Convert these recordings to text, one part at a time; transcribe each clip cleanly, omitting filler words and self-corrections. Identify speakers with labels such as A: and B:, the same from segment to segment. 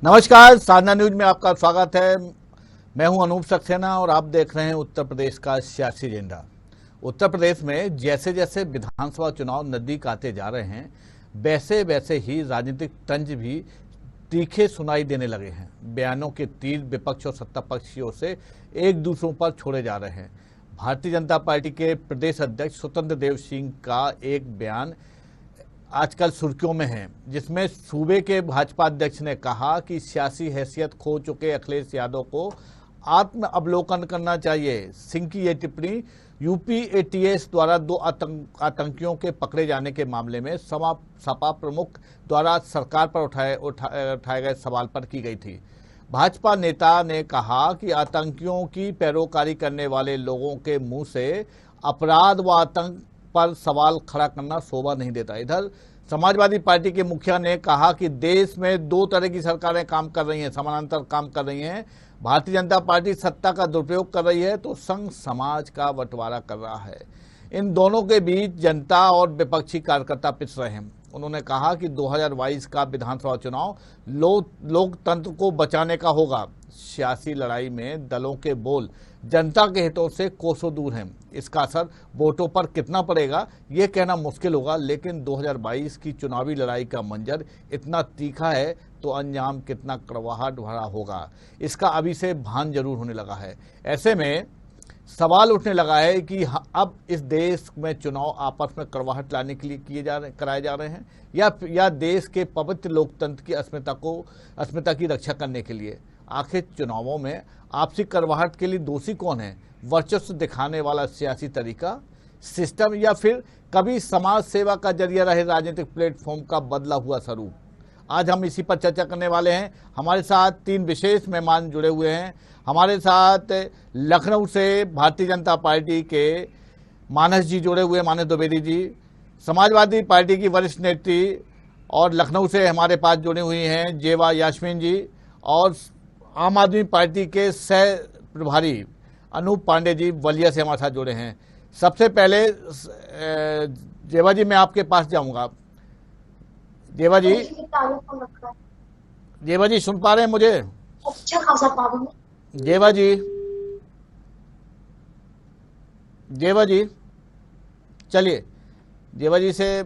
A: नमस्कार, साधना न्यूज में आपका स्वागत है। मैं हूं अनूप सक्सेना और आप देख रहे हैं उत्तर प्रदेश का सियासी एजेंडा। उत्तर प्रदेश में जैसे जैसे विधानसभा चुनाव नजदीक आते जा रहे हैं, वैसे वैसे ही राजनीतिक तंज भी तीखे सुनाई देने लगे हैं। बयानों के तीर विपक्ष और सत्ता पक्षियों से एक दूसरों पर छोड़े जा रहे हैं। भारतीय जनता पार्टी के प्रदेश अध्यक्ष स्वतंत्र देव सिंह का एक बयान आजकल सुर्खियों में है, जिसमें सूबे के भाजपा अध्यक्ष ने कहा कि सियासी हैसियत खो चुके अखिलेश यादव को आत्म अवलोकन करना चाहिए। सिंह की ये टिप्पणी यूपी एटीएस द्वारा दो आतंकियों के पकड़े जाने के मामले में सपा प्रमुख द्वारा सरकार पर उठाए गए सवाल पर की गई थी। भाजपा नेता ने कहा कि आतंकियों की पैरोकारी करने वाले लोगों के मुंह से अपराध व आतंक पर सवाल खड़ा करना शोभा नहीं देता। इधर समाजवादी पार्टी के मुखिया ने कहा कि देश में दो तरह की सरकारें काम कर रही हैं, समानांतर काम कर रही हैं। भारतीय जनता पार्टी सत्ता का दुरुपयोग कर रही है तो संघ समाज का बंटवारा कर रहा है। इन दोनों के बीच जनता और विपक्षी कार्यकर्ता पिस रहे हैं। उन्होंने कहा कि 2022 का विधानसभा चुनाव लोकतंत्र को बचाने का होगा। सियासी लड़ाई में दलों के बोल जनता के हितों से कोसों दूर हैं। इसका असर वोटों पर कितना पड़ेगा ये कहना मुश्किल होगा, लेकिन 2022 की चुनावी लड़ाई का मंजर इतना तीखा है तो अंजाम कितना कड़वाहट भरा होगा, इसका अभी से भान जरूर होने लगा है। ऐसे में सवाल उठने लगा है कि अब इस देश में चुनाव आपस में कड़वाहट लाने के लिए कराए जा रहे हैं या देश के पवित्र लोकतंत्र की अस्मिता की रक्षा करने के लिए। आखिर चुनावों में आपसी कड़वाहट के लिए दोषी कौन है? वर्चस्व दिखाने वाला सियासी तरीका, सिस्टम, या फिर कभी समाज सेवा का जरिया रहे राजनीतिक प्लेटफॉर्म का बदला हुआ स्वरूप? आज हम इसी पर चर्चा करने वाले हैं। हमारे साथ तीन विशेष मेहमान जुड़े हुए हैं। हमारे साथ लखनऊ से भारतीय जनता पार्टी के मानस जी जुड़े हुए, मानस द्विवेदी जी, समाजवादी पार्टी की वरिष्ठ नेत्री और लखनऊ से हमारे पास जुड़ी हुई हैं जेवा यास्मीन जी, और आम आदमी पार्टी के सह प्रभारी अनूप पांडे जी बलिया से हमारे साथ जुड़े हैं। सबसे पहले जेवा जी, मैं आपके पास जाऊंगा। जेवा जी सुन पा रहे हैं मुझे?
B: अच्छा खासा पावन।
A: जेवा जी चलिए, जेवा जी से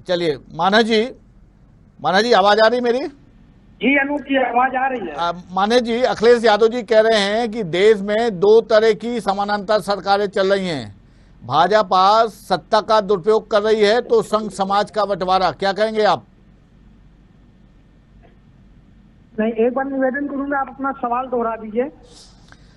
A: चलिए। मानस जी आवाज आ रही मेरी?
C: जी अनूप जी, आवाज आ रही है।
A: मानस जी, अखिलेश यादव जी कह रहे हैं कि देश में दो तरह की समानांतर सरकारें चल रही हैं। भाजपा सत्ता का दुरुपयोग कर रही है तो संघ समाज का बंटवारा, क्या कहेंगे आप?
C: नहीं, एक बार निवेदन करूंगा, आप अपना सवाल दोहरा दीजिए।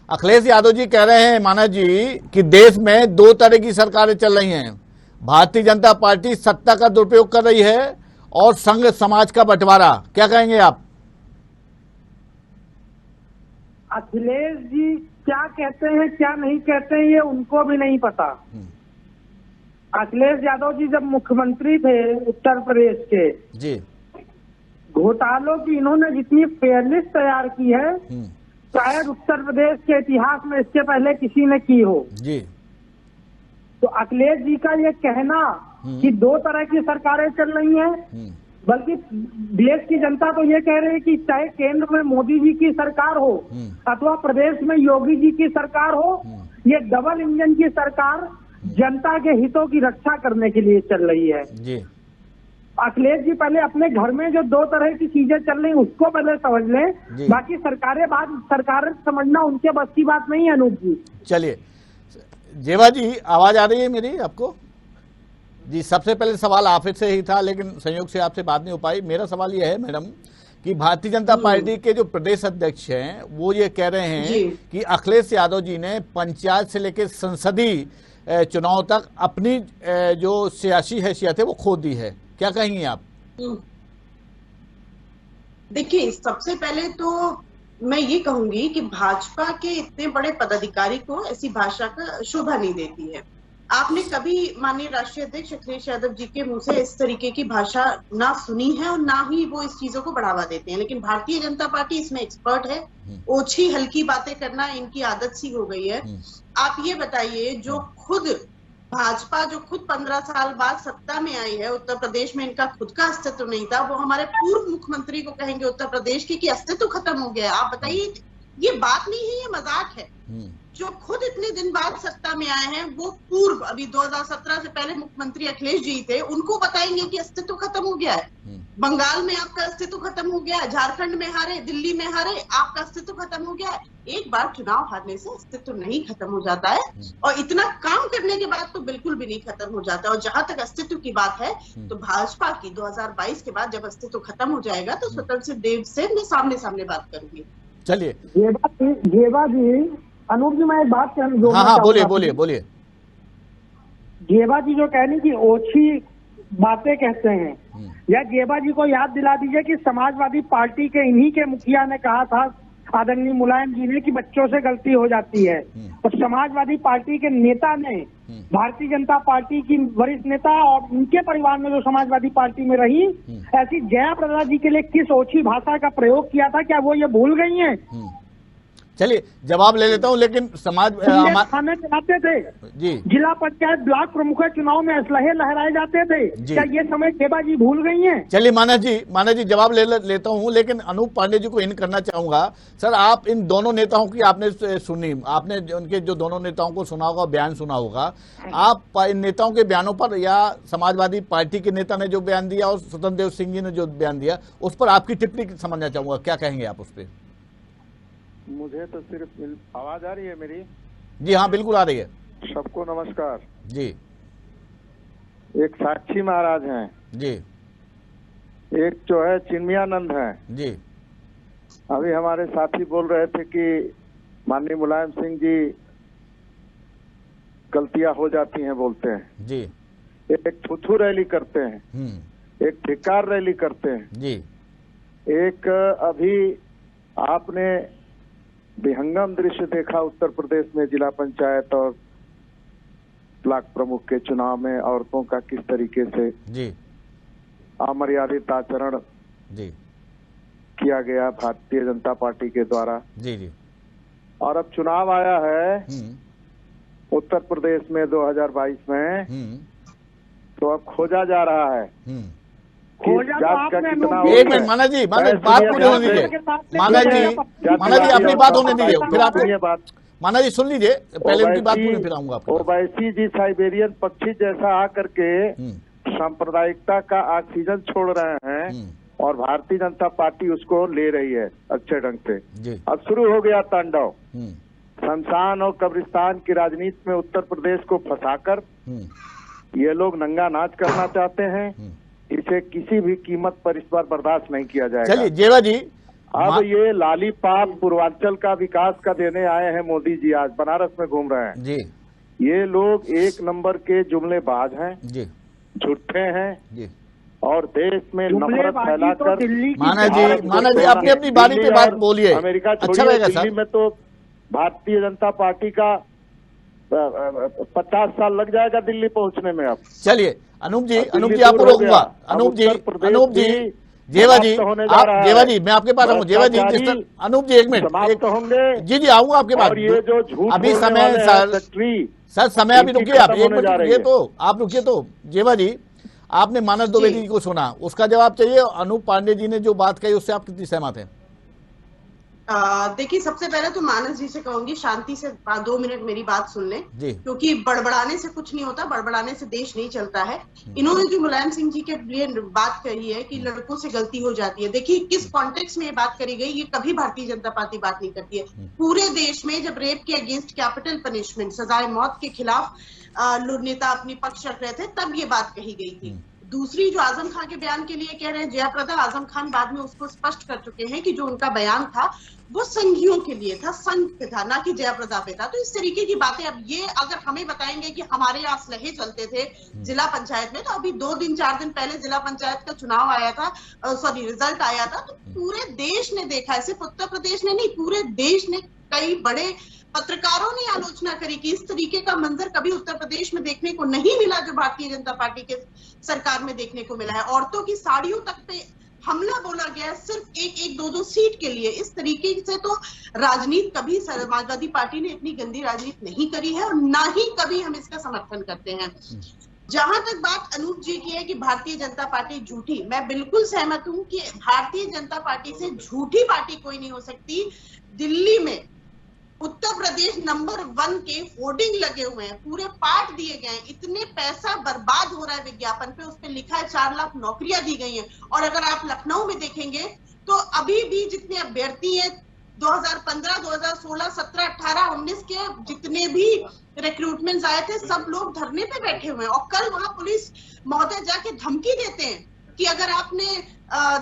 A: अखिलेश यादव जी कह रहे हैं मानस जी कि देश में दो तरह की सरकारें चल रही हैं। भारतीय जनता पार्टी सत्ता का दुरुपयोग कर रही है और संघ समाज का बंटवारा, क्या कहेंगे आप?
C: अखिलेश जी क्या कहते हैं क्या नहीं कहते हैं ये उनको भी नहीं पता। अखिलेश यादव जी जब मुख्यमंत्री थे उत्तर प्रदेश के
A: जी,
C: घोटालों की इन्होंने जितनी फेयरलिस्ट तैयार की है शायद उत्तर प्रदेश के इतिहास में इसके पहले किसी ने की हो
A: जी।
C: तो अखिलेश जी का ये कहना कि दो तरह की सरकारें चल रही हैं, बल्कि देश की जनता तो ये कह रही है कि चाहे केंद्र में मोदी जी की सरकार हो अथवा प्रदेश में योगी जी की सरकार हो, ये डबल इंजन की सरकार जनता के हितों की रक्षा करने के लिए चल रही है
A: जी।
C: अखिलेश जी पहले अपने घर में जो दो तरह की चीजें चल रही उसको पहले समझ लें, बाकी सरकारें समझना उनके बस की बात नहीं है। अनूप जी
A: चलिए, जेवा जी आवाज आ रही है मेरी आपको? जी, सबसे पहले सवाल आप से ही था, लेकिन संयोग से आपसे बात नहीं हो पाई। मेरा सवाल यह है मैडम कि भारतीय जनता पार्टी के जो प्रदेश अध्यक्ष हैं वो ये कह रहे हैं कि अखिलेश यादव जी ने पंचायत से लेकर संसदीय चुनाव तक अपनी जो सियासी हैसियत है वो खो दी है, क्या कहेंगे आप?
B: देखिए, सबसे पहले तो मैं ये कहूंगी कि भाजपा के इतने बड़े पदाधिकारी को ऐसी भाषा का शोभा नहीं देती है। आपने कभी माननीय राष्ट्रीय अध्यक्ष अखिलेश यादव जी के मुंह से इस तरीके की भाषा ना सुनी है और ना ही वो इस चीजों को बढ़ावा देते हैं। लेकिन भारतीय जनता पार्टी इसमें एक्सपर्ट है। ओछी हल्की बातें करना इनकी आदत सी हो गई है। आप ये बताइए, जो खुद भाजपा जो खुद 15 साल बाद सत्ता में आई है, उत्तर प्रदेश में इनका खुद का अस्तित्व नहीं था, वो हमारे पूर्व मुख्यमंत्री को कहेंगे उत्तर प्रदेश की कि अस्तित्व खत्म हो गया है। आप बताइए, ये बात नहीं है, ये मजाक है। जो खुद इतने दिन बाद सत्ता में आए हैं, वो पूर्व अभी 2017 से पहले मुख्यमंत्री अखिलेश जी थे, उनको बताएंगे कि अस्तित्व खत्म हो गया है। बंगाल में आपका अस्तित्व खत्म हो गया है, झारखंड में हारे, दिल्ली में हारे, आपका अस्तित्व खत्म हो गया है। एक बार चुनाव हारने से अस्तित्व नहीं खत्म हो जाता है, और इतना काम करने के बाद तो बिल्कुल भी नहीं खत्म हो जाता। और जहां तक अस्तित्व की बात है, तो भाजपा की 2022 के बाद जब अस्तित्व खत्म हो जाएगा, तो स्वतंत्र देव से मैं सामने सामने बात करूंगी।
A: चलिए
C: जेबा जी, अनूप जी, मैं एक बात
A: हाँ, बोलिए।
C: जेबा जी जो कहने की ओछी बातें कहते हैं, या जेबा जी को याद दिला दीजिए कि समाजवादी पार्टी के इन्हीं के मुखिया ने कहा था, आदरणीय मुलायम जी ने, कि बच्चों से गलती हो जाती है। और समाजवादी पार्टी के नेता ने, भारतीय जनता पार्टी की वरिष्ठ नेता और उनके परिवार में जो समाजवादी पार्टी में रही, ऐसी जया प्रदा जी के लिए किस ओछी भाषा का प्रयोग किया था, क्या वो ये भूल गई हैं?
A: चलिए जवाब ले लेता हूं, लेकिन समाज
C: थाने चलाते थे
A: जी,
C: जिला पंचायत ब्लॉक प्रमुख चुनाव में असलहे लहराए जाते थे, क्या ये समय जेबा जी भूल गई हैं?
A: चलिए मानस जी जवाब लेता हूं, लेकिन अनूप पांडे जी को इन करना चाहूंगा। सर, आप इन दोनों नेताओं की आपने सुनी, आपने उनके जो दोनों नेताओं को सुना होगा, बयान सुना होगा, आप इन नेताओं के बयानों पर, या समाजवादी पार्टी के नेता ने जो बयान दिया और स्वतंत्र देव सिंह जी ने जो बयान दिया, उस पर आपकी टिप्पणी समझना चाहूंगा, क्या कहेंगे आप उस पर?
D: मुझे तो सिर्फ आवाज आ रही है मेरी?
A: जी हाँ, बिल्कुल आ रही है।
D: सबको नमस्कार
A: जी।
D: एक साक्षी महाराज हैं
A: जी,
D: एक जो है चिन्मयानंद हैं
A: जी।
D: अभी हमारे साथी बोल रहे थे कि माननीय मुलायम सिंह जी गलतियां हो जाती हैं, बोलते हैं
A: जी।
D: एक थुथु रैली करते हैं, एक धिक्कार रैली करते हैं
A: जी।
D: एक अभी आपने विहंगम दृश्य देखा उत्तर प्रदेश में जिला पंचायत और ब्लॉक प्रमुख के चुनाव में औरतों का किस तरीके से
A: जी
D: अमर्यादित आचरण
A: जी
D: किया गया भारतीय जनता पार्टी के द्वारा।
A: जी जी।
D: और अब चुनाव आया है उत्तर प्रदेश में 2022 में, तो अब खोजा जा रहा है जात का कितना।
A: एक मिनट माना जी, बात पूरी होने दीजिए। माना जी अपनी बात होने दीजिए, फिर आप
D: बात
A: माना जी सुन लीजिए, पहले उनकी बात पूरी, फिर आऊंगा आपको।
D: ओवैसी जी साइबेरियन पक्षी जैसा आकर के सांप्रदायिकता का ऑक्सीजन छोड़ रहे हैं, और भारतीय जनता पार्टी उसको ले रही है अच्छे ढंग से। अब शुरू हो गया तांडव, शमशान और कब्रिस्तान की राजनीति में उत्तर प्रदेश को फंसाकर ये लोग नंगा नाच करना चाहते हैं। इसे किसी भी कीमत पर इस बार बर्दाश्त नहीं किया जाएगा।
A: चलिए जेवा जी,
D: अब ये लालीपाप पूर्वांचल का विकास का देने आए हैं मोदी जी, आज बनारस में घूम रहे हैं
A: जी।
D: ये लोग एक नंबर के जुमलेबाज हैं
A: जी,
D: झूठे हैं
A: जी,
D: और देश में नफरत फैलाकर।
A: माना जी अपनी अपनी बारी पे बात बोलिए,
D: अमेरिका
A: अच्छा रहेगा।
D: दिल्ली में तो भारतीय जनता पार्टी का 50 साल लग जाएगा दिल्ली पहुंचने में। अब
A: चलिए अनूप जी आपको रोकूंगा। अनूप जी जेवा जी, आप जेवा जी, मैं आपके पास आऊँ। जेवा जी, अनूप जी एक मिनट
D: होंगे।
A: जी आऊंगा आपके पास।
D: ये जो झूठ
A: अभी समय सर समय अभी रुकिए, आप एक मिनट रुकिए, तो आप रुकिए। तो जेवा जी, आपने मानस द्विवेदी जी को सुना, उसका जवाब चाहिए। अनूप पांडे जी ने जो बात कही उससे आप कितनी सहमत हैं?
B: देखिए, सबसे पहले तो मानस जी से कहूंगी शांति से 2 मिनट मेरी बात सुन लें, क्योंकि बड़बड़ाने से कुछ नहीं होता, बड़बड़ाने से देश नहीं चलता है। इन्होंने जो मुलायम सिंह जी के लिए बात कही है कि लड़कों से गलती हो जाती है, देखिए किस कॉन्टेक्स्ट में ये बात करी गई, ये कभी भारतीय जनता पार्टी बात नहीं करती है। पूरे देश में जब रेप के अगेंस्ट कैपिटल पनिशमेंट, सजाए मौत के खिलाफ नेता अपनी पक्ष रख रहे थे, तब ये बात कही गई थी। दूसरी जो आजम खान के बयान के लिए कह रहे हैं जयाप्रदा, आजम खान बाद में उसको स्पष्ट कर चुके हैं कि जो उनका बयान था वो संघियों के लिए था, संघ पे था, ना कि जयाप्रदा पे था। तो इस तरीके की बातें अब ये अगर हमें बताएंगे कि हमारे यहाँ असलहे चलते थे जिला पंचायत में, तो अभी 2-4 दिन पहले जिला पंचायत का चुनाव आया था, रिजल्ट आया था, तो पूरे देश ने देखा है, सिर्फ उत्तर प्रदेश ने नहीं, पूरे देश ने, कई बड़े पत्रकारों ने आलोचना करी कि इस तरीके का मंजर कभी उत्तर प्रदेश में देखने को नहीं मिला जो भारतीय जनता पार्टी के सरकार में देखने को मिला है। औरतों की साड़ियों तक पे हमला बोला गया सिर्फ एक दो सीट के लिए। इस तरीके से तो राजनीति कभी समाजवादी पार्टी ने इतनी गंदी राजनीति नहीं करी है और ना ही कभी हम इसका समर्थन करते हैं। जहां तक बात अनूप जी की है कि भारतीय जनता पार्टी झूठी, मैं बिल्कुल सहमत हूं कि भारतीय जनता पार्टी से झूठी पार्टी कोई नहीं हो सकती। दिल्ली में उत्तर प्रदेश नंबर 1 के होर्डिंग लगे हुए हैं, पूरे पाठ दिए गए हैं, इतने पैसा बर्बाद हो रहा है विज्ञापन पे, उस पे लिखा है 4 लाख नौकरियां दी गई हैं। और अगर आप लखनऊ में देखेंगे तो अभी भी जितने अभ्यर्थी हैं 2015, 2016, 17, 18, 19 के जितने भी रिक्रूटमेंट आए थे सब लोग धरने पे बैठे हुए हैं। और कल वहां पुलिस महोदय जाके धमकी देते हैं कि अगर आपने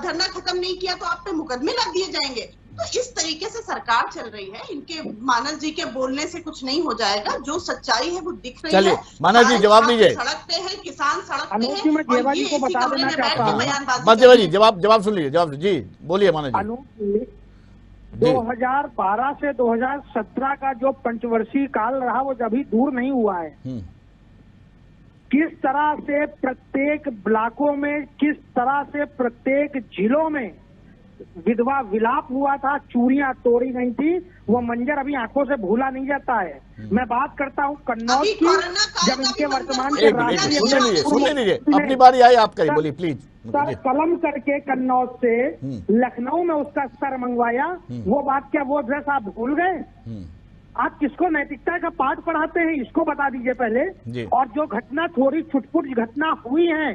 B: धरना खत्म नहीं किया तो आप पे मुकदमे लग दिए जाएंगे। तो इस तरीके से सरकार चल रही है। इनके मानस जी के बोलने से कुछ नहीं हो जाएगा, जो सच्चाई है वो दिख रही है।
A: चलिए मानस जी जवाब दीजिए।
B: सड़क पे है, किसान सड़क पे है,
C: और ये इसी कमरे में बैठ के बयानबाजी
A: बस देवा जी जवाब सुन लीजिए, जवाब जी बोलिए मानस जी।
C: 2012 से 2017 का जो पंचवर्षीय काल रहा वो अभी दूर नहीं हुआ है। किस तरह से प्रत्येक ब्लॉकों में, किस तरह से प्रत्येक जिलों में विधवा विलाप हुआ था, चूड़ियां तोड़ी गई थी, वो मंजर अभी आंखों से भूला नहीं जाता है। मैं बात करता हूँ कन्नौज की, जब इनके वर्तमान के
A: सुन लीजिए अपनी बारी आई, आप करिए, बोलिए प्लीज।
C: सर कलम करके कन्नौज से लखनऊ में उसका सर मंगवाया, वो बात क्या वो ड्रेस आप भूल गए? आप किसको नैतिकता का पाठ पढ़ाते हैं, इसको बता दीजिए पहले। और जो घटना थोड़ी छुटपुट घटना हुई है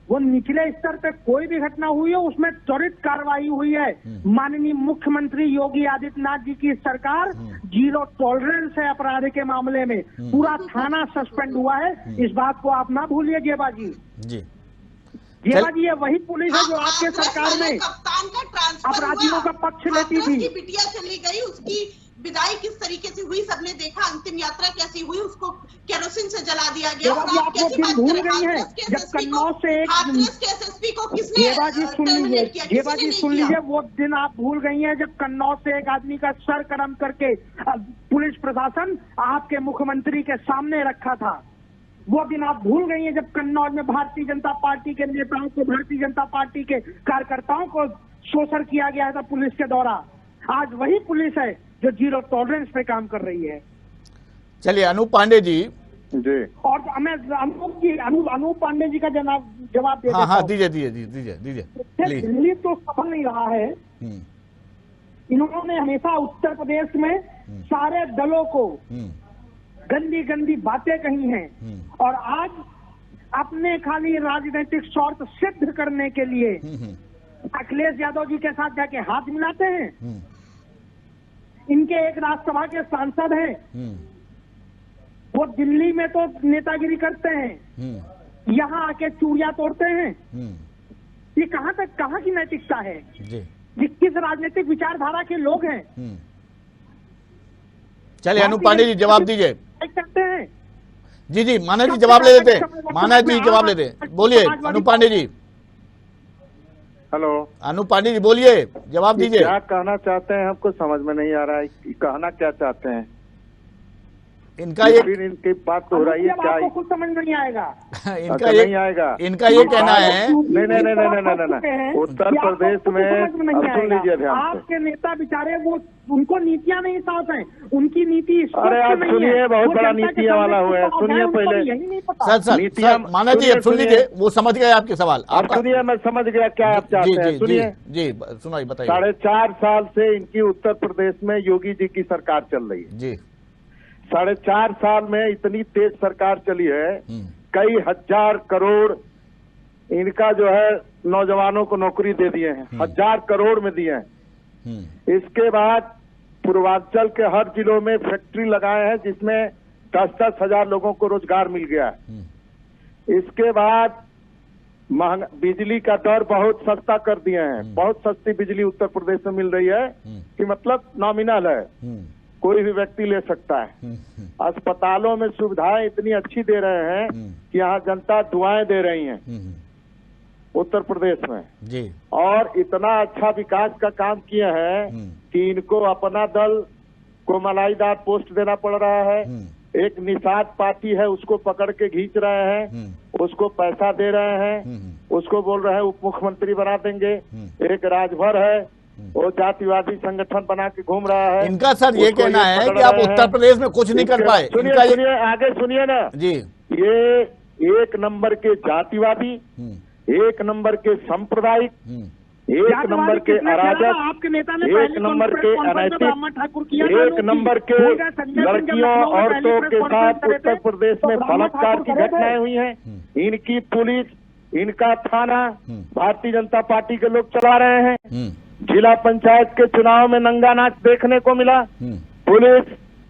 C: वो निचले स्तर पे कोई भी घटना हुई है उसमें त्वरित कार्रवाई हुई है। माननीय मुख्यमंत्री योगी आदित्यनाथ जी की सरकार जीरो टॉलरेंस है अपराध के मामले में, पूरा थाना सस्पेंड हुआ है। इस बात को आप ना भूलिए गेबा जी। गेबा जी ये वही पुलिस है जो आपके सरकार में अपराधियों का पक्ष लेती थी।
B: बिटिया चली गई, उसकी विदाई किस तरीके से हुई सबने देखा, अंतिम यात्रा कैसी हुई, उसको केरोसिन से जला दिया गया।
C: आप वो दिन भूल गई हैं जब कन्नौज से एक
B: एसएसपी को किसने
C: गेबा जी सुन लीजिए, वो दिन आप भूल गई हैं जब कन्नौज से एक आदमी का सर कलम करके पुलिस प्रशासन आपके मुख्यमंत्री के सामने रखा था। वो दिन आप भूल गई हैं जब कन्नौज में भारतीय जनता पार्टी के नेताओं को, भारतीय जनता पार्टी के कार्यकर्ताओं को शोषण किया गया था पुलिस के द्वारा। आज वही पुलिस है जो जीरो टॉलरेंस पे काम कर रही है।
A: चलिए अनूप पांडे जी।
C: और मैं अनूप पांडे जी का जवाब दे
A: हाँ दीजिए
C: दिल्ली तो सफल नहीं रहा है। इन्होंने हमेशा उत्तर प्रदेश में सारे दलों को गंदी गंदी बातें कही हैं और आज अपने खाली राजनीतिक स्वार्थ सिद्ध करने के लिए अखिलेश यादव जी के साथ जाके हाथ मिलाते हैं। इनके एक राज्यसभा के सांसद हैं, वो दिल्ली में तो नेतागिरी करते हैं, यहाँ आके चूड़ियां तोड़ते हैं। ये कहाँ की नैतिकता है? ये किस राजनीतिक विचारधारा के लोग हैं?
A: चलिए अनूप पांडे जी जवाब दीजिए।
C: करते हैं
A: जी मानस जी जवाब ले लेते हैं, मानस जी जवाब लेते हैं, बोलिए अनूप पांडे जी।
D: हेलो
A: अनूप पांडे जी बोलिए, जवाब दीजिए।
D: क्या कहना चाहते हैं हमको समझ में नहीं आ रहा है, कहना क्या चाहते हैं?
A: इनका ये
D: फिर इनकी बात हो रही है क्या?
C: आपको कुछ समझ नहीं आएगा।
A: इनका ये कहना है
D: नहीं उत्तर प्रदेश में सुन लीजिए ध्यान से,
C: आपके नेता बेचारे वो उनको नीतियाँ नहीं साफ हैं, उनकी नीति।
D: अरे आप सुनिए, बहुत बड़ा नीतियाँ वाला हुआ है, सुनिए पहले।
A: सर मानस जी सुन लीजिए, वो समझ गए आपके सवाल।
D: आप सुनिए, मैं समझ गया क्या आप चाहते हैं, सुनिए।
A: जी सुनाइए, बताइए।
D: 4.5 साल से इनकी उत्तर प्रदेश में योगी जी की सरकार चल रही है।
A: जी
D: 4.5 साल में इतनी तेज सरकार चली है, कई हजार करोड़ इनका जो है नौजवानों को नौकरी दे दिए हैं, 1000 करोड़ में दिए हैं। इसके बाद पूर्वांचल के हर जिलों में फैक्ट्री लगाए हैं जिसमें 10-10 हजार लोगों को रोजगार मिल गया है। इसके बाद महंगा बिजली का दर बहुत सस्ता कर दिए हैं, बहुत सस्ती बिजली उत्तर प्रदेश में मिल रही है कि मतलब नॉमिनल है, कोई भी व्यक्ति ले सकता है। अस्पतालों में सुविधाएं इतनी अच्छी दे रहे हैं कि यहाँ जनता दुआएं दे रही हैं उत्तर प्रदेश में
A: जी।
D: और इतना अच्छा विकास का काम किए हैं कि इनको अपना दल को मलाईदार पोस्ट देना पड़ रहा है, एक निषाद पार्टी है उसको पकड़ के खींच रहे हैं, उसको पैसा दे रहे हैं, उसको बोल रहे हैं उप मुख्यमंत्री बना देंगे। एक राजभर है, वो जातिवादी संगठन बना के घूम रहा है।
A: इनका सर ये कहना है कि आप उत्तर प्रदेश में कुछ नहीं कर पाए।
D: सुनिए आगे सुनिए ना
A: जी।
D: ये एक नंबर के जातिवादी, एक नंबर के सांप्रदायिक, एक नंबर के अराजक,
C: आपके नेता ने
D: एक नंबर के अनैतिक, एक नंबर के लड़कियों औरतों के साथ उत्तर प्रदेश में बलात्कार की घटनाएं हुई हैं। इनकी पुलिस, इनका थाना भारतीय जनता पार्टी के लोग चला रहे हैं। जिला पंचायत के चुनाव में नंगा नाच देखने को मिला। पुलिस,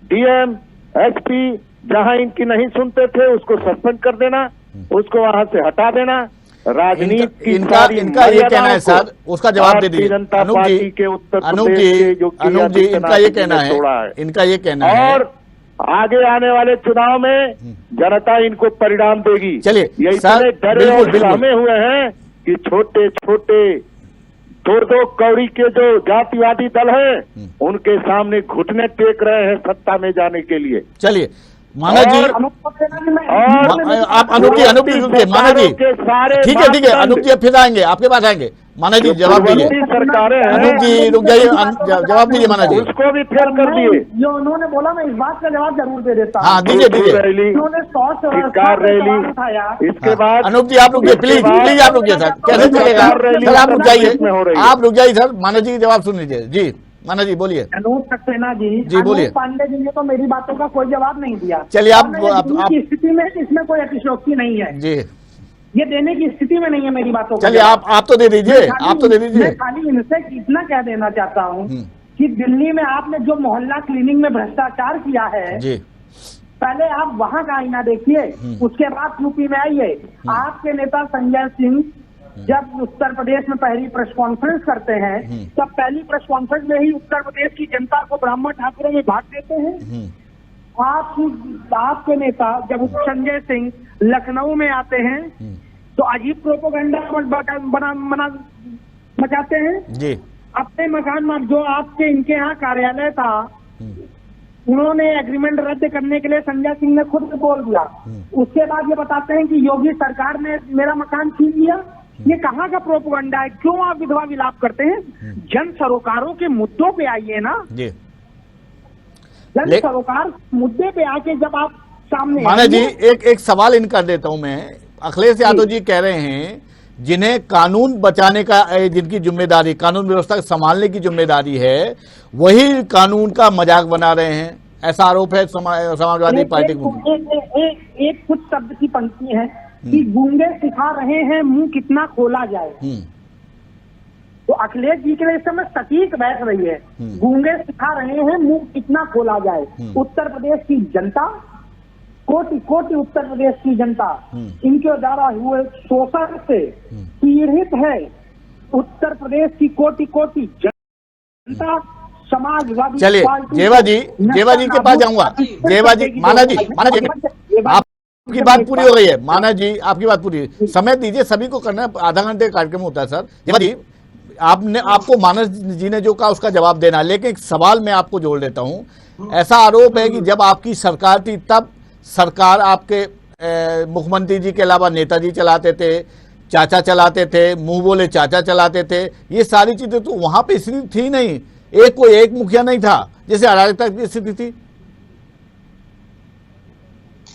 D: डीएम, एसपी जहां इनकी नहीं सुनते थे उसको सस्पेंड कर देना, उसको वहां से हटा देना। राजनीति
A: इनका ये कहना है सर, उसका जवाब दे दीजिए।
D: जनता पार्टी के उत्तर
A: अनूप जी, इनका ये कहना है, इनका ये कहना है
D: और आगे आने वाले चुनाव में जनता इनको परिणाम देगी।
A: चलिए
D: ये इतने डरे और सहमे हुए हैं कि छोटे छोटे दो कौड़ी के जो जातिवादी दल हैं उनके सामने घुटने टेक रहे हैं सत्ता में जाने के लिए।
A: चलिए माना जी, आप अनूप जी रुकिए। माना जी ठीक है, अनूप जी फिर आएंगे, आपके पास आएंगे। माना जी जवाब दीजिए।
D: सरकारें
A: अनूप जी रुक जाइए, जवाब दीजिए माना जी।
D: उसको भी फेल कर दिए।
C: जो उन्होंने बोला मैं इस बात का जवाब जरूर दे देता हूँ।
A: हाँ दीजिए।
C: उन्होंने
D: रैली, इसके बाद
A: अनूप जी आप रुकिए, प्लीज आप रुकिए सर। कैसे चलेगा सर, आप रुक जाइए सर। माना जी जवाब सुन लीजिए। जी माना जी बोलिए।
C: अनूप सक्सेना जी
A: बोलिए।
C: पांडे जी ने तो मेरी बातों का कोई जवाब नहीं दिया।
A: चलिए आप
C: स्थिति में इसमें कोई अतिशयोक्ति नहीं है
A: जी,
C: ये देने की स्थिति में नहीं है मेरी बातों का।
A: चलिए आप तो दे दीजिए, आप तो दे दीजिए।
C: मैं खाली इनसे इतना कह देना चाहता हूँ कि दिल्ली में आपने जो मोहल्ला क्लीनिंग में भ्रष्टाचार किया है जी, पहले आप वहां का आईना देखिए, उसके बाद यूपी में आइए। आपके नेता संजय सिंह जब उत्तर प्रदेश में पहली प्रेस कॉन्फ्रेंस करते हैं तब पहली प्रेस कॉन्फ्रेंस में ही उत्तर प्रदेश की जनता को ब्राह्मण ठाकुरों में बांट देते हैं। आपके नेता जब संजय सिंह लखनऊ में आते हैं तो अजीब प्रोपोगंडा मचाते हैं जी। अपने मकान में जो आपके इनके यहाँ कार्यालय था उन्होंने एग्रीमेंट रद्द करने के लिए संजय सिंह ने खुद बोल दिया। उसके बाद ये बताते हैं कि योगी सरकार ने मेरा मकान छीन लिया। ये कहाँ का प्रोपोगंडा है? क्यों आप विधवा विलाप करते हैं? जन सरोकारों के मुद्दों पे आइए ना जी। जन सरोकार मुद्दे पे आके जब आप सामने
A: माना जी एक सवाल इनका देता हूं मैं। अखिलेश यादव जी कह रहे हैं जिन्हें कानून बचाने का, जिनकी जिम्मेदारी कानून व्यवस्था संभालने की जिम्मेदारी है, वही कानून का मजाक बना रहे हैं, ऐसा आरोप है समाजवादी पार्टी को।
C: एक कुछ शब्द की पंक्ति है कि गूंगे सिखा रहे हैं मुंह कितना खोला जाए। तो अखिलेश जी के लिए इस समय सटीक बैठ रही है। गूंगे सिखा रहे हैं मुंह कितना खोला जाए। उत्तर प्रदेश की जनता, कोटि कोटि उत्तर प्रदेश की जनता इनके द्वारा हुए शोषण से पीड़ित है। उत्तर प्रदेश की कोटि कोटि जनता समाजवादी।
A: चलिए जेवा जी के पास जाऊंगा। जेवा जी, माना जी आपकी बात पूरी हो गई है। माना जी आपकी बात पूरी, समय दीजिए, सभी को करना, आधा घंटे कार्यक्रम होता है सर। जेवा जी आपको मानस जी ने जो कहा उसका जवाब देना, लेकिन एक सवाल मैं आपको जोड़ देता हूं। ऐसा आरोप है कि जब आपकी सरकार थी तब सरकार आपके मुख्यमंत्री जी के अलावा नेताजी चलाते थे, चाचा चलाते थे, मुंह बोले चाचा चलाते थे। ये सारी चीजें तो वहां पे स्थिति थी नहीं, कोई एक मुखिया नहीं था, जैसे अराजकता की स्थिति थी।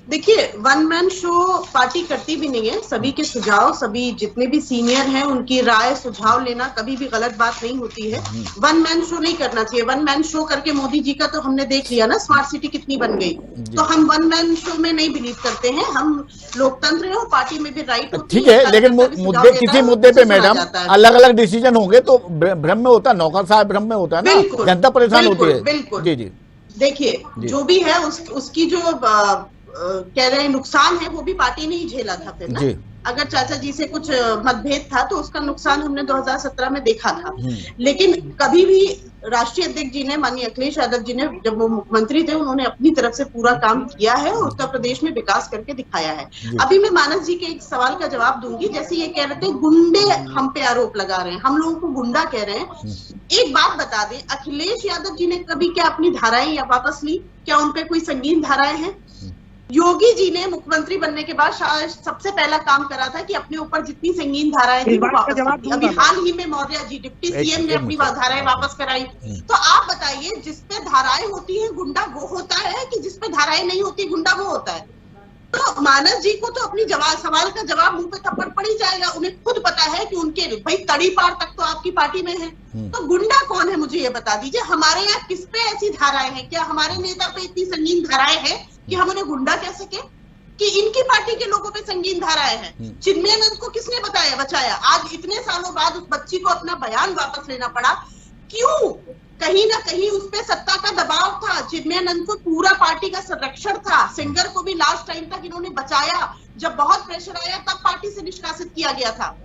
B: देखिए, वन मैन शो पार्टी करती भी नहीं है। सभी के सुझाव, सभी जितने भी सीनियर हैं उनकी राय सुझाव लेना कभी भी गलत बात नहीं होती है। वन मैन शो नहीं करना चाहिए। वन मैन शो करके मोदी जी का तो हमने देख लिया ना, स्मार्ट सिटी कितनी बन गई। तो हम वन मैन शो में नहीं बिलीव करते हैं। हम लोकतंत्र है और पार्टी में भी राइट होती है।
A: ठीक है, लेकिन मुद्दे किसी मुद्दे पे मैडम अलग अलग डिसीजन होंगे तो भ्रम में होता है, नौकर साहब भ्रम में होता है ना, जनता परेशान होती है।
B: बिल्कुल
A: जी जी।
B: देखिए, जो भी है उसकी जो कह रहे हैं नुकसान है वो भी पार्टी ने ही झेला था फिर ना। अगर चाचा जी से कुछ मतभेद था तो उसका नुकसान हमने 2017 में देखा था। लेकिन कभी भी राष्ट्रीय अध्यक्ष जी ने, माननीय अखिलेश यादव जी ने, जब वो मुख्यमंत्री थे, उन्होंने अपनी तरफ से पूरा काम किया है और उत्तर प्रदेश में विकास करके दिखाया है। अभी मैं मानस जी के एक सवाल का जवाब दूंगी। जैसे ये कह रहे थे गुंडे हम पे आरोप लगा रहे हैं, हम लोगों को गुंडा कह रहे हैं। एक बात बता दें, अखिलेश यादव जी ने कभी क्या अपनी धाराएं या वापस ली? क्या उन पे कोई संगीन धाराएं हैं? योगी जी ने मुख्यमंत्री बनने के बाद शायद सबसे पहला काम करा था कि अपने ऊपर जितनी संगीन धाराएं थी वो वापस कर दी। अभी हाल ही में मौर्य जी डिप्टी सीएम ने अपनी धाराएं वापस कराई। तो आप बताइए, जिसपे धाराएं होती है गुंडा वो होता है कि जिसपे धाराएं नहीं होती गुंडा वो होता है? तो मानस जी को तो अपनी सवाल का जवाब मुंह पे थप्पड़ पड़ ही जाएगा। उन्हें खुद पता है कि उनके भाई तड़ी पार तक तो आपकी पार्टी में है। तो गुंडा कौन है मुझे ये बता दीजिए। हमारे यहाँ किस पे ऐसी धाराएं हैं? क्या हमारे नेता पे इतनी संगीन धाराएं हैं कि हम उन्हें गुंडा कह सके? कि इनकी पार्टी के लोगों पे संगीन धाराएं हैं। चिन्मयानंद को किसने बचाया? आज इतने सालों बाद उस बच्ची को अपना बयान वापस लेना पड़ा। क्यों? कहीं ना कहीं उस पे सत्ता का दबाव था। चिन्मयानंद को पूरा पार्टी का संरक्षण था। सिंगर को भी लास्ट टाइम तक इन्होंने बचाया। जब बहुत प्रेशर आया तब पार्टी से निष्कासित किया गया था।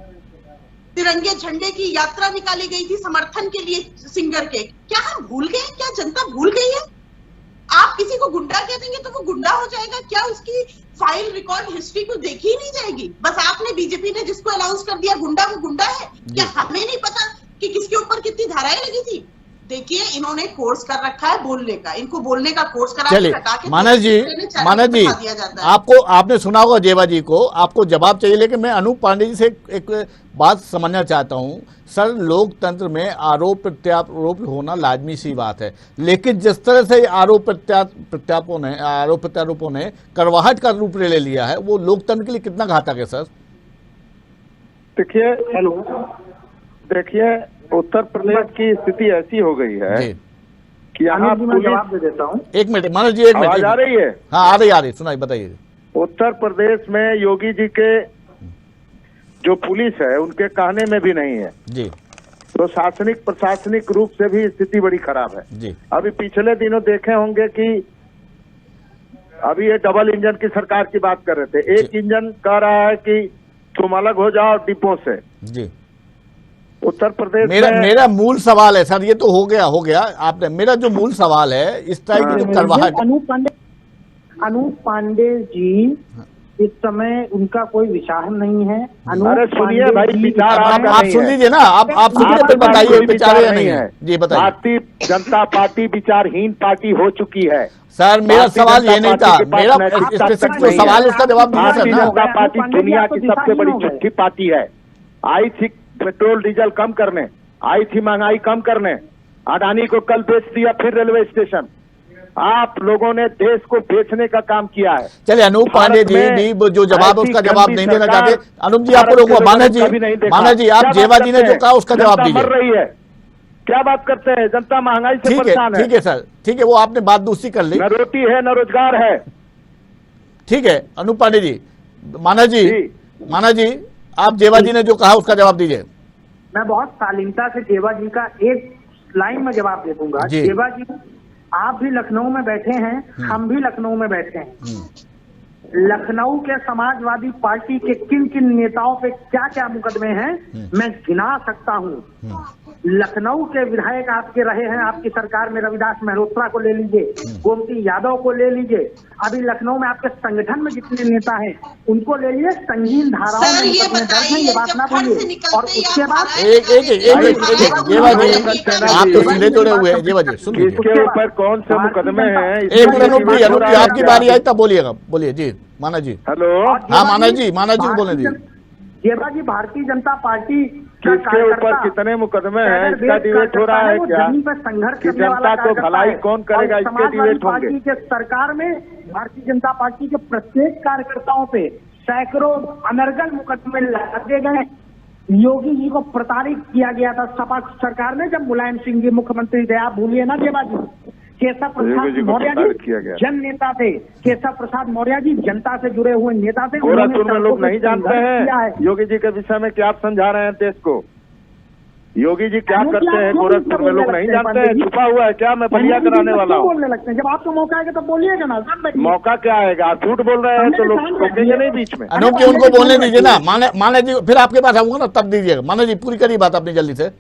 B: तिरंगे झंडे की यात्रा निकाली गई थी समर्थन के लिए सिंगर के। क्या हम भूल गए? क्या जनता भूल गई है? आप किसी को गुंडा कह देंगे तो वो गुंडा हो जाएगा? क्या उसकी फाइल रिकॉर्ड हिस्ट्री को देखी ही नहीं जाएगी? बस आपने बीजेपी ने जिसको अनाउंस कर दिया गुंडा वो गुंडा है। क्या हमें नहीं पता कि किसके ऊपर कितनी धाराएं लगी थी? देखिए, इन्होंने कोर्स कर रखा है बोलने का। इनको बोलने का कोर्स करा के हटा के
A: मानस जी आपको आपने सुना होगा जेवा जी को, आपको जवाब चाहिए। लेकिन मैं अनूप पांडे जी से एक बात समझना चाहता हूं। सर, लोकतंत्र में आरोप प्रत्यारोप होना लाजमी सी बात है, लेकिन जिस तरह से आरोप प्रत्यारोपों ने करवाहट का रूप ले लिया है वो लोकतंत्र के लिए कितना घातक है? सर
D: देखिए उत्तर प्रदेश की स्थिति ऐसी हो गई है कि यहाँ
C: जवाब दे देता हूँ।
A: एक मिनट मानस जी, एक मिनट।
D: आवाज आ रही है?
A: हाँ आ रही सुनाई, बताइए।
D: उत्तर प्रदेश में योगी जी के जो पुलिस है उनके कहने में भी नहीं है
A: जी।
D: तो शासनिक प्रशासनिक रूप से भी स्थिति बड़ी खराब है
A: जी।
D: अभी पिछले दिनों देखे होंगे कि अभी ये डबल इंजन की सरकार की बात कर रहे थे। एक इंजन कह रहा है कि तुम अलग हो जाओ डिपो से जी। उत्तर प्रदेश
A: मेरा मूल सवाल है सर, ये तो हो गया आपने, मेरा जो मूल सवाल है इस तरह की जो करवाहट।
C: अनूप पांडे जी इस समय उनका कोई विचार नहीं है।
D: अरे सुनिए भाई, विचार
A: आप सुन लीजिए ना, आप सुनिए फिर बताइए विचार या नहीं है जी। बताइए।
D: भारतीय जनता पार्टी विचारहीन पार्टी हो चुकी है।
A: सर मेरा सवाल ये नहीं था, मेरा स्पेसिफिक जो सवाल है उसका जवाब दीजिए।
D: भारतीय जनता पार्टी दुनिया की सबसे बड़ी झूठी पार्टी है। आई थी पेट्रोल डीजल कम करने, आई थी महंगाई कम करने, अडानी को कल बेच दिया फिर रेलवे स्टेशन। आप लोगों ने देश को बेचने का काम किया है।
A: चलिए अनूप पांडे जी भी जो जवाब उसका जवाब नहीं देना चाहते। अनूप जी आपको रोकूंगा। मानस जी आप जेवा जी ने जो कहा उसका जवाब दीजिए।
D: मर रही है, क्या बात करते हैं? जनता महंगाई से परेशान है।
A: ठीक है सर, ठीक है, वो आपने बात दूसरी कर ली।
D: न रोटी है न रोजगार है।
A: ठीक है अनूप पांडे जी। मानस जी आप जेवा जी ने जो कहा उसका जवाब दीजिए।
C: मैं बहुत शालीनता से जेवा जी का एक लाइन में जवाब दे दूंगा। जेवा जी, आप भी लखनऊ में बैठे हैं, हम भी लखनऊ में बैठे हैं। लखनऊ के समाजवादी पार्टी के किन किन नेताओं पे क्या क्या मुकदमे हैं मैं गिना सकता हूँ। लखनऊ के विधायक आपके रहे हैं आपकी सरकार में, रविदास मेहरोत्रा को ले लीजिए, गोमती यादव को ले लीजिए, अभी लखनऊ में आपके संगठन में जितने नेता हैं उनको ले लीजिए। संगीन धाराओं में मुकदमे दर्ज हैं, ये बात ना भूलिए। और उसके बाद
A: आप तो सीधे जुड़े हुए हैं जेवा जी, सुनिए
D: इसके ऊपर कौन से मुकदमे हैं?
A: एक मिनट आपकी बारी आई तब बोलिएगा। बोलिए जी मानस जी।
D: हेलो।
A: हाँ मानस जी बोले जी।
C: जेवा जी, भारतीय जनता पार्टी
D: किसके ऊपर कितने मुकदमे हैं इसका डिबेट हो रहा है क्या?
C: संघर्ष
D: कि जनता को भलाई कौन करेगा इसके डिबेट होंगे।
C: के सरकार में भारतीय जनता पार्टी के प्रत्येक कार्यकर्ताओं पे सैकड़ों अनर्गल मुकदमे लगे गए। योगी जी को प्रताड़ित किया गया था सपा सरकार में जब मुलायम सिंह जी मुख्यमंत्री थे। आप भूलिए ना जेवा जी। केशव प्रसाद मौर्य जी जन नेता थे। केशव प्रसाद मौर्य जी जनता से जुड़े हुए नेता थे।
D: गोरखपुर में लोग नहीं जानते हैं योगी जी के विषय में क्या आप समझा रहे हैं देश को? योगी जी क्या करते हैं गोरखपुर में लोग नहीं जानते हैं? छुपा हुआ है क्या? मैं बलिया कराने वाला हूँ।
C: बोलने लगते हैं जब आपको मौका आएगा तब बोलिएगा ना।
D: मौका क्या आएगा? झूठ बोल रहे हैं तो लोग रोकेंगे नहीं बीच में।
A: अनूप जी उनको बोलने दीजिए ना। माने जी फिर आपके पास आऊंगा ना तब दीजिएगा। माने जी पूरी करिए बात अपनी जल्दी से।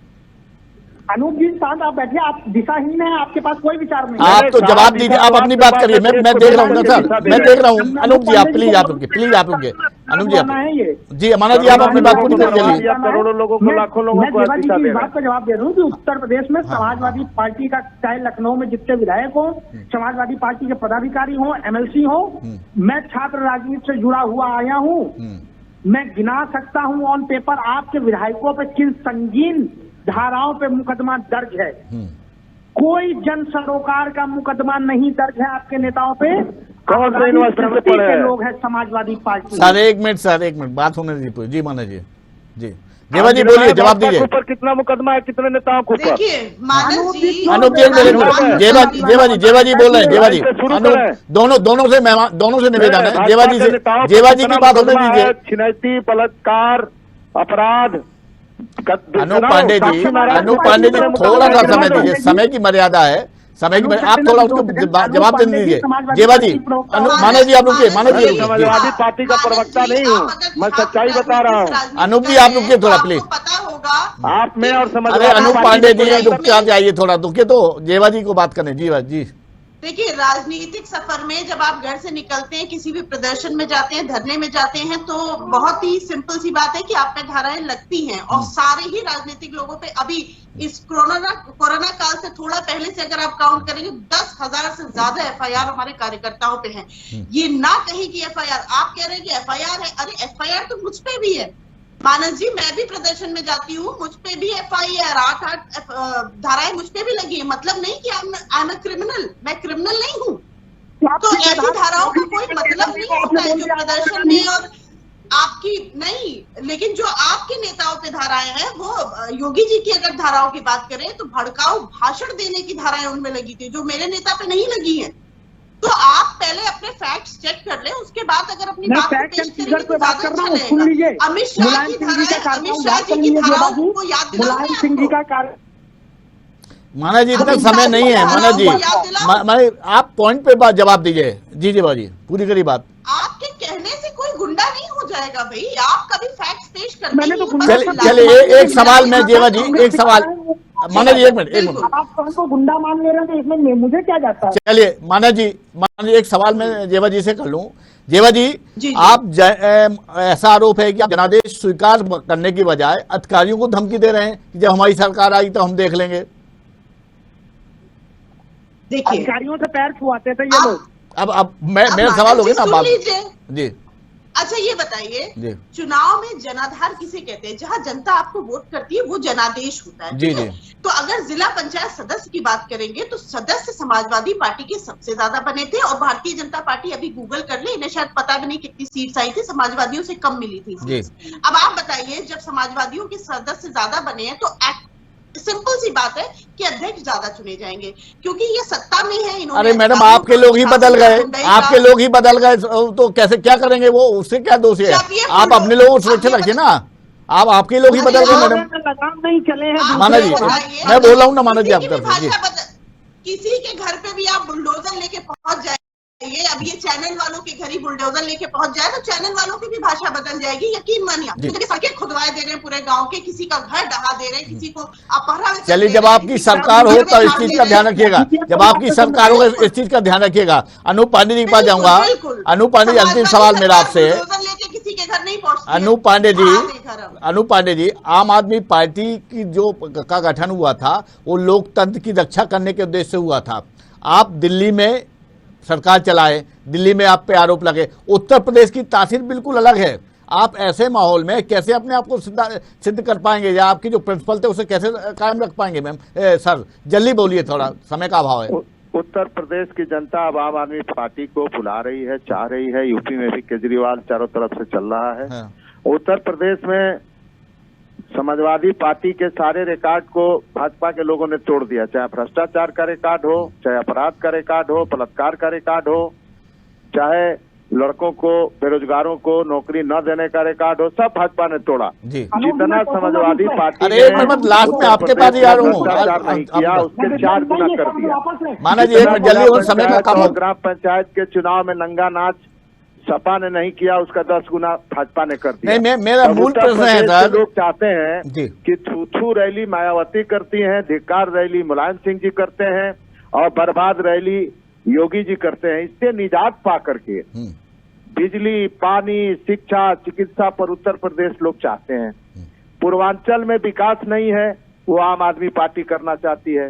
C: अनूप जी शांत आप बैठिए, आप दिशाहीन हैं, आपके पास कोई विचार नहीं।
A: आप तो जवाब दीजिए, आप अपनी बात करिए। मैं देख रहा हूँ ना सर, मैं देख रहा हूँ। अनूप जी आप प्लीज, आप रुकिए, प्लीज आप रुकिए। अनूप जी आप जी, माना जी आप अपनी बात पूरी कर लीजिए।
D: करोड़ों लोगों को, लाखों लोगों को
C: मैं इस बात का जवाब दे रहा हूँ कि उत्तर प्रदेश में समाजवादी पार्टी का, चाहे लखनऊ में जितने विधायक हो, समाजवादी पार्टी के पदाधिकारी हो, एमएलसी हो, मैं छात्र राजनीति से जुड़ा हुआ आया हूँ, मैं गिना सकता हूँ ऑन पेपर आपके विधायकों पे किन संगीन धाराओं पे मुकदमा दर्ज है। कोई जन सरोकार का मुकदमा नहीं दर्ज है आपके नेताओं पे।
D: कौन से यूनिवर्सिटी से पढ़े हैं
C: लोग हैं समाजवादी पार्टी?
A: सर एक मिनट बात होने दीजिए। जी माना जी, जी देवा जी बोलिए, जवाब दीजिए।
D: ऊपर कितना मुकदमा है, कितने नेताओं के ऊपर?
B: देखिए मानस जी,
A: अनूप जी जेवा जी बोल रहे हैं। जेवा जी दोनों से निवेदन है। जेवा जी की बात होने दीजिए।
D: छिनैती, बलात्कार, अपराध।
A: अनूप पांडे जी थोड़ा सा समय दीजिए, समय की मर्यादा है, समय की आप थोड़ा उसको जवाब देने दीजिए। जेवा जी, मानव जी आप रुकिए, मानव जी
D: समाजवादी पार्टी का प्रवक्ता नहीं हूँ, मैं सच्चाई बता रहा हूँ।
A: अनूप जी आप रुकिए थोड़ा प्लीज।
B: पता होगा
D: आप में और
A: अरे
D: समाजवादी
A: अनूप पांडे जी रुक के आप जाइए, थोड़ा रुकिए तो जेवा जी को बात करने। जीवा जी
B: देखिए, राजनीतिक सफर में जब आप घर से निकलते हैं, किसी भी प्रदर्शन में जाते हैं, धरने में जाते हैं, तो बहुत ही सिंपल सी बात है कि आप पे धाराएं लगती हैं। और सारे ही राजनीतिक लोगों पे अभी इस कोरोना काल से थोड़ा पहले से अगर आप काउंट करेंगे 10,000 से ज्यादा एफआईआर हमारे कार्यकर्ताओं पे हैं। ये ना कहीं की एफआईआर, आप कह रहे हैं कि एफआईआर है, अरे एफआईआर तो मुझ पे भी है मानस जी, मैं भी प्रदर्शन में जाती हूँ, मुझ पे भी एफआईआर 8 धाराएं मुझ पे भी लगी है। मतलब नहीं कि आई एम क्रिमिनल, मैं क्रिमिनल नहीं हूँ। तो ऐसी धाराओं का कोई मतलब नहीं होता है जो प्रदर्शन में और आपकी नहीं, लेकिन जो आपके नेताओं पे धाराएं हैं, वो योगी जी की अगर धाराओं की बात करें तो भड़काऊ भाषण देने की धाराएं उनमें लगी थी, जो मेरे नेता पे नहीं लगी है। तो आप पहले अपने फैक्ट्स चेक कर लें, उसके बाद अगर अपनी बात को पेश करेंगे तो ज्यादा अच्छा रहेगा। अमित शाह की धाराएं, अमित शाह जी की धाराओं को याद दिलाओ।
A: माना जी इतना समय नहीं है। माना जी आप पॉइंट पे जवाब दीजिए। जी जी बाजी पूरी करी बात।
B: आपके कहने से कोई गुंडा नहीं हो जाएगा भाई, आप कभी फैक्ट्स पेश करते
A: चलिए एक सवाल में जेवा जी, एक सवाल माना जी, एक मिनट
C: आप हमको गुंडा मान ले रहे हैं तो इसमें मुझे क्या जाता है?
A: चलिए माना जी एक सवाल मैं जेवा जी से कर लूं। जेवा जी, आप ऐसा आरोप है कि आप जनादेश स्वीकार करने की बजाय अधिकारियों को धमकी दे रहे हैं कि जब हमारी सरकार आई तो हम देख लेंगे।
B: देखिए
C: अधिकारियों से पैर छुआते थे ये लोग।
A: अब मेरा सवाल हो गया ना बात जी।
B: अच्छा ये बताइए, चुनाव में जनाधार किसे कहते हैं? जहां जनता आपको वोट करती है वो जनादेश होता है।
A: जी जी।
B: तो अगर जिला पंचायत सदस्य की बात करेंगे तो सदस्य समाजवादी पार्टी के सबसे ज्यादा बने थे, और भारतीय जनता पार्टी, अभी गूगल कर ले, इन्हें शायद पता भी नहीं कितनी सीट्स आई थी, समाजवादियों से कम मिली थी। अब आप बताइए, जब समाजवादियों के सदस्य ज्यादा बने हैं तो सिंपल सी बात है कि अध्यक्ष ज्यादा चुने जाएंगे, क्योंकि ये सत्ता में है। इन्होंने
A: अरे मैडम आपके लोग ही बदल गए, आपके लोग ही बदल गए तो कैसे क्या करेंगे वो, उससे क्या दोष है? आप अपने लोगों को सुरक्षित रखिए ना। आप आपके लोग ही बदल गए मैडम।
C: नहीं चले हैं
A: माना जी, मैं बोल रहा हूँ ना माना जी आपकी तरफ से।
B: किसी के घर पे भी आप बुलडोजर लेके पहुंच जाए, अब ये चैनल वालों के घर ही बुलडोजर लेके पहुंच जाए तो चैनल वालों की भी भाषा बदल जाएगी। यकीन मानिए, क्योंकि सड़कें खुदवाए दे रहे हैं पूरे गांव के, किसी का घर ढहा दे रहे हैं, किसी को अपहरण।
A: चलिए जब आपकी सरकार हो तो इस चीज का ध्यान रखिएगा, जब आपकी सरकार हो इस चीज का ध्यान रखिएगा। अनूप पांडे जी के पास जाऊंगा। अनूप पांडे जी, अंतिम सवाल मेरा आपसे।
B: किसी के घर नहीं पहुंचती।
A: अनूप पांडे जी, आम आदमी पार्टी की जो का गठन हुआ था वो लोकतंत्र की रक्षा करने के उद्देश्य से हुआ था। आप दिल्ली में सरकार चलाए, दिल्ली में आप पे आरोप लगे, उत्तर प्रदेश की तासीर बिल्कुल अलग है। आप ऐसे माहौल में कैसे अपने आप को सिद्ध कर पाएंगे, या आपकी जो प्रिंसिपल थे उसे कैसे कायम रख पाएंगे? मैम सर जल्दी बोलिए, थोड़ा समय का अभाव है।
D: उत्तर प्रदेश की जनता अब आम आदमी पार्टी को बुला रही है, चाह रही है। यूपी में भी केजरीवाल चारों तरफ से चल रहा है। हाँ। उत्तर प्रदेश में समाजवादी पार्टी के सारे रिकॉर्ड को भाजपा के लोगों ने तोड़ दिया, चाहे भ्रष्टाचार का रिकॉर्ड हो, चाहे अपराध का रिकॉर्ड हो, बलात्कार का रिकॉर्ड हो, चाहे लड़कों को, बेरोजगारों को नौकरी न देने का रिकॉर्ड हो, सब भाजपा ने तोड़ा। जितना समाजवादी पार्टी ने
A: लास्ट में आपके पास
D: भ्रष्टाचार नहीं किया, उसके 4 गुना कर दिया।
A: माना जी जल्दी और समय का कम हो।
D: ग्राम पंचायत के चुनाव में नंगा नाच सपा ने नहीं किया उसका 10 गुना भाजपा ने कर दिया।
A: नहीं, मेरा मूल प्रश्न है सर,
D: लोग चाहते हैं कि थू रैली मायावती करती हैं, धिक्कार रैली मुलायम सिंह जी करते हैं और बर्बाद रैली योगी जी करते हैं। इससे निजात पा करके बिजली, पानी, शिक्षा, चिकित्सा पर उत्तर प्रदेश लोग चाहते हैं। पूर्वांचल में विकास नहीं है, वो आम आदमी पार्टी करना चाहती है।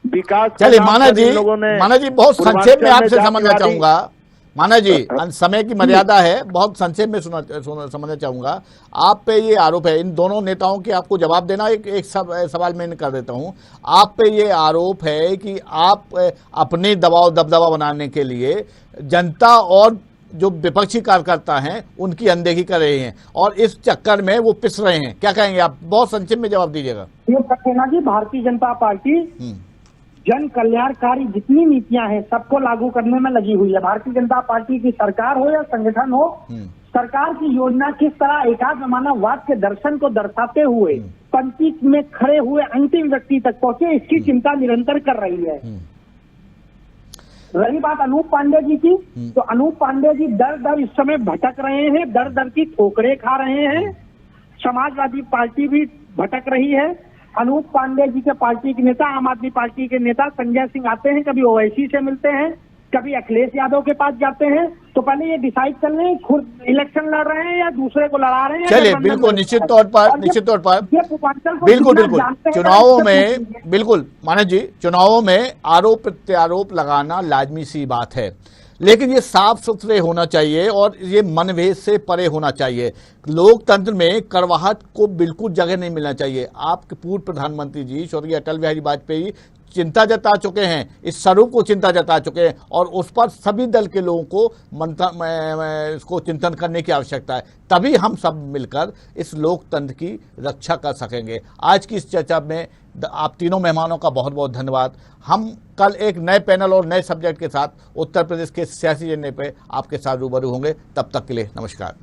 D: विकास
A: चलिए माना जी बहुत संक्षेप में आपसे समझना चाहूंगा। माना जी समय की मर्यादा है, बहुत संक्षेप में समझना चाहूंगा। आप पे ये आरोप है, इन दोनों नेताओं के आपको जवाब देना, एक सवाल मैं कर देता हूं। आप पे ये आरोप है कि आप अपने दबाव दबदबा बनाने के लिए जनता और जो विपक्षी कार्यकर्ता हैं उनकी अनदेखी कर रहे हैं और इस चक्कर में वो पिस रहे हैं। क्या कहेंगे आप? बहुत संक्षेप में जवाब दीजिएगा।
C: ये कहना कि भारतीय जनता पार्टी जन कल्याणकारी जितनी नीतियां हैं सबको लागू करने में लगी हुई है। भारतीय जनता पार्टी की सरकार हो या संगठन हो, सरकार की योजना किस तरह एकात्म मानववाद के दर्शन को दर्शाते हुए पंक्ति में खड़े हुए अंतिम व्यक्ति तक पहुंचे, इसकी चिंता निरंतर कर रही है। रही बात अनूप पांडे जी की, तो अनूप पांडे जी दर दर इस समय भटक रहे हैं, दर दर की ठोकरें खा रहे हैं। समाजवादी पार्टी भी भटक रही है। अनूप पांडे जी के पार्टी के नेता, आम आदमी पार्टी के नेता संजय सिंह आते हैं, कभी ओवैसी से मिलते हैं, कभी अखिलेश यादव के पास जाते हैं। तो पहले ये डिसाइड कर लें खुद इलेक्शन लड़ रहे हैं या दूसरे को लड़ा रहे हैं।
A: चलिए बिल्कुल निश्चित तौर पर बिल्कुल चुनावों में बिल्कुल मानस जी चुनावों में आरोप प्रत्यारोप लगाना लाजमी सी बात है, लेकिन ये साफ सुथरे होना चाहिए और ये मनभेद से परे होना चाहिए। लोकतंत्र में कड़वाहट को बिल्कुल जगह नहीं मिलना चाहिए। आपके पूर्व प्रधानमंत्री जी स्वर्गीय अटल बिहारी वाजपेयी चिंता जता चुके हैं, इस स्वरूप को चिंता जता चुके हैं और उस पर सभी दल के लोगों को इसको चिंतन करने की आवश्यकता है। तभी हम सब मिलकर इस लोकतंत्र की रक्षा कर सकेंगे। आज की इस चर्चा में आप तीनों मेहमानों का बहुत बहुत धन्यवाद। हम कल एक नए पैनल और नए सब्जेक्ट के साथ उत्तर प्रदेश के सियासी एजेंडे पे आपके साथ रूबरू होंगे। तब तक के लिए नमस्कार।